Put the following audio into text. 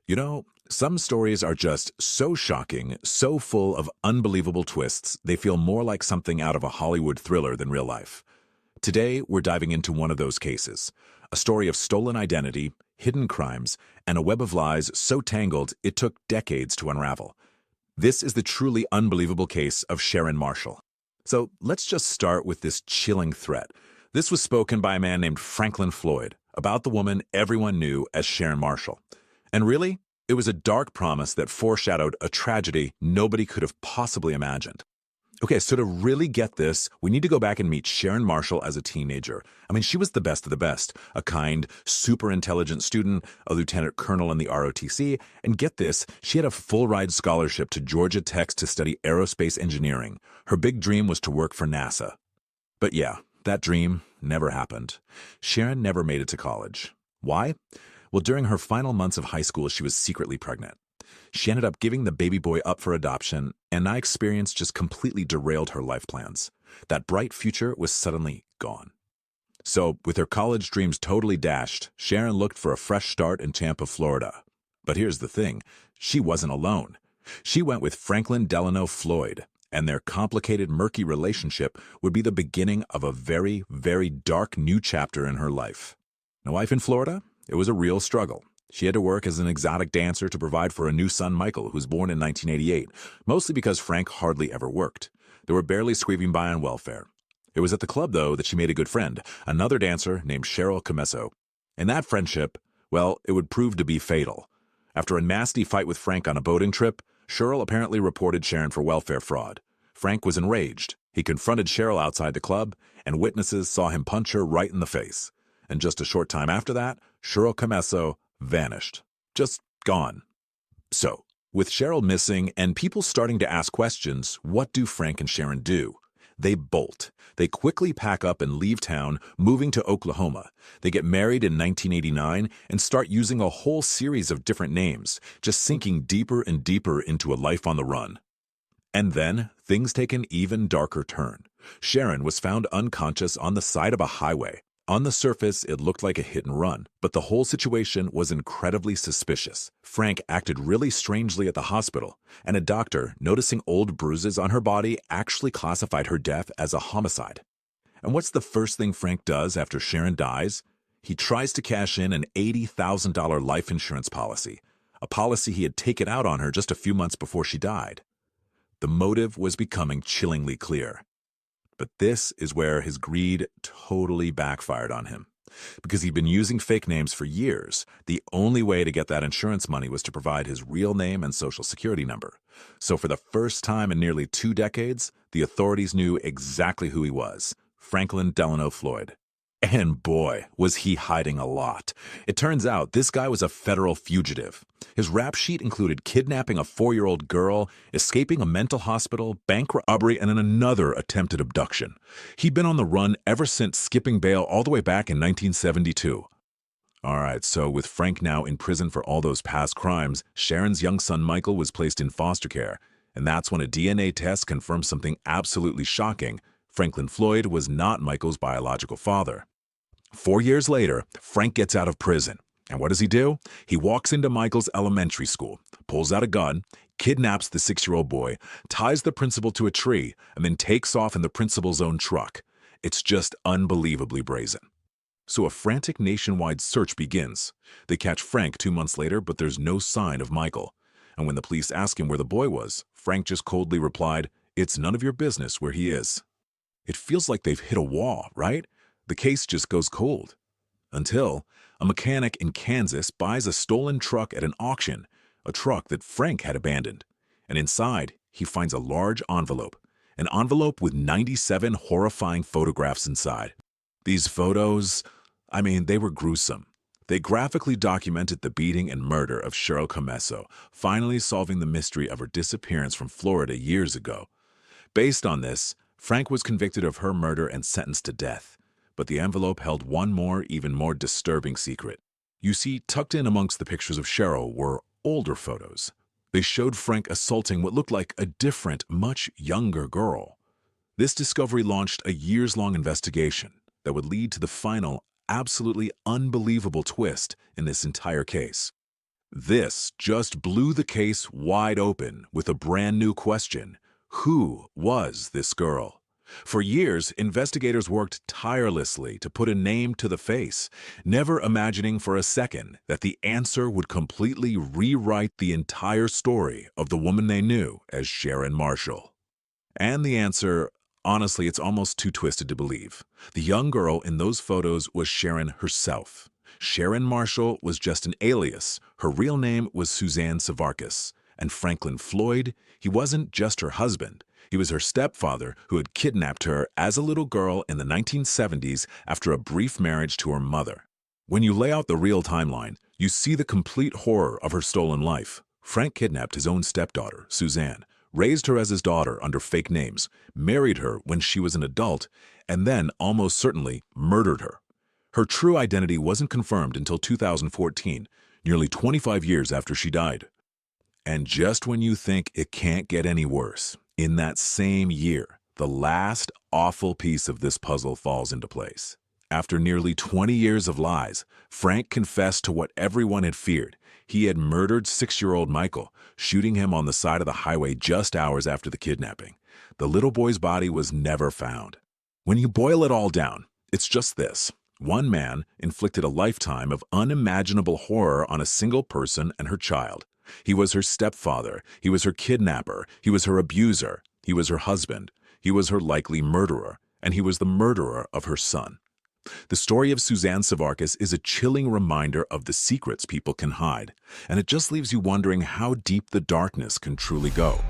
You know, some stories are just so shocking, so full of unbelievable twists, they feel more like something out of a Hollywood thriller than real life. Today, we're diving into one of those cases, a story of stolen identity, hidden crimes, and a web of lies so tangled it took decades to unravel. This is the truly unbelievable case of Sharon Marshall. So let's just start with this chilling threat. This was spoken by a man named Franklin Floyd about the woman everyone knew as Sharon Marshall. And really, it was a dark promise that foreshadowed a tragedy nobody could have possibly imagined. Okay, so to really get this, we need to go back and meet Sharon Marshall as a teenager. I mean, she was the best of the best, a kind, super intelligent student, a lieutenant colonel in the ROTC, and get this, she had a full-ride scholarship to Georgia Tech to study aerospace engineering. Her big dream was to work for NASA. But yeah, that dream never happened. Sharon never made it to college. Why? Well, during her final months of high school, she was secretly pregnant. She ended up giving the baby boy up for adoption, and that experience just completely derailed her life plans. That bright future was suddenly gone. So, with her college dreams totally dashed, Sharon looked for a fresh start in Tampa, Florida. But here's the thing, she wasn't alone. She went with Franklin Delano Floyd, and their complicated, murky relationship would be the beginning of a very, very dark new chapter in her life. A life in Florida? It was a real struggle. She had to work as an exotic dancer to provide for a new son, Michael, who was born in 1988, mostly because Frank hardly ever worked. They were barely squeezing by on welfare. It was at the club, though, that she made a good friend, another dancer named Cheryl Camesso. And that friendship, well, it would prove to be fatal. After a nasty fight with Frank on a boating trip, Cheryl apparently reported Sharon for welfare fraud. Frank was enraged. He confronted Cheryl outside the club, and witnesses saw him punch her right in the face. And just a short time after that, Cheryl Camesso vanished. Just gone. So, with Cheryl missing and people starting to ask questions, what do Frank and Sharon do? They bolt. They quickly pack up and leave town, moving to Oklahoma. They get married in 1989 and start using a whole series of different names, just sinking deeper and deeper into a life on the run. And then, things take an even darker turn. Sharon was found unconscious on the side of a highway. On the surface, it looked like a hit and run, but the whole situation was incredibly suspicious. Frank acted really strangely at the hospital, and a doctor, noticing old bruises on her body, actually classified her death as a homicide. And what's the first thing Frank does after Sharon dies? He tries to cash in an $80,000 life insurance policy, a policy he had taken out on her just a few months before she died. The motive was becoming chillingly clear. But this is where his greed totally backfired on him. Because he'd been using fake names for years, the only way to get that insurance money was to provide his real name and social security number. So for the first time in nearly 2 decades, the authorities knew exactly who he was, Franklin Delano Floyd. And boy, was he hiding a lot. It turns out this guy was a federal fugitive. His rap sheet included kidnapping a 4-year-old girl, escaping a mental hospital, bank robbery, and another attempted abduction. He'd been on the run ever since skipping bail all the way back in 1972. All right, so with Frank now in prison for all those past crimes, Sharon's young son Michael was placed in foster care. And that's when a DNA test confirmed something absolutely shocking. Franklin Floyd was not Michael's biological father. 4 years later, Frank gets out of prison. And what does he do? He walks into Michael's elementary school, pulls out a gun, kidnaps the 6-year-old boy, ties the principal to a tree, and then takes off in the principal's own truck. It's just unbelievably brazen. So a frantic nationwide search begins. They catch Frank 2 months later, but there's no sign of Michael. And when the police ask him where the boy was, Frank just coldly replied, "It's none of your business where he is." It feels like they've hit a wall, right? The case just goes cold. Until a mechanic in Kansas buys a stolen truck at an auction, a truck that Frank had abandoned. And inside, he finds a large envelope, an envelope with 97 horrifying photographs inside. These photos, they were gruesome. They graphically documented the beating and murder of Cheryl Camesso, finally solving the mystery of her disappearance from Florida years ago. Based on this, Frank was convicted of her murder and sentenced to death. But the envelope held one more, even more disturbing secret. You see, tucked in amongst the pictures of Cheryl were older photos. They showed Frank assaulting what looked like a different, much younger girl. This discovery launched a years-long investigation that would lead to the final, absolutely unbelievable twist in this entire case. This just blew the case wide open with a brand new question. Who was this girl? For years, investigators worked tirelessly to put a name to the face, never imagining for a second that the answer would completely rewrite the entire story of the woman they knew as Sharon Marshall. And the answer, honestly, it's almost too twisted to believe. The young girl in those photos was Sharon herself. Sharon Marshall was just an alias. Her real name was Suzanne Savarkis. And Franklin Floyd, he wasn't just her husband. He was her stepfather who had kidnapped her as a little girl in the 1970s after a brief marriage to her mother. When you lay out the real timeline, you see the complete horror of her stolen life. Frank kidnapped his own stepdaughter, Suzanne, raised her as his daughter under fake names, married her when she was an adult, and then almost certainly murdered her. Her true identity wasn't confirmed until 2014, nearly 25 years after she died. And just when you think it can't get any worse, in that same year, the last awful piece of this puzzle falls into place. After nearly 20 years of lies, Frank confessed to what everyone had feared. He had murdered 6-year-old Michael, shooting him on the side of the highway just hours after the kidnapping. The little boy's body was never found. When you boil it all down, it's just this. One man inflicted a lifetime of unimaginable horror on a single person and her child. He was her stepfather, he was her kidnapper, he was her abuser, he was her husband, he was her likely murderer, and he was the murderer of her son. The story of Suzanne Savarkis is a chilling reminder of the secrets people can hide, and it just leaves you wondering how deep the darkness can truly go.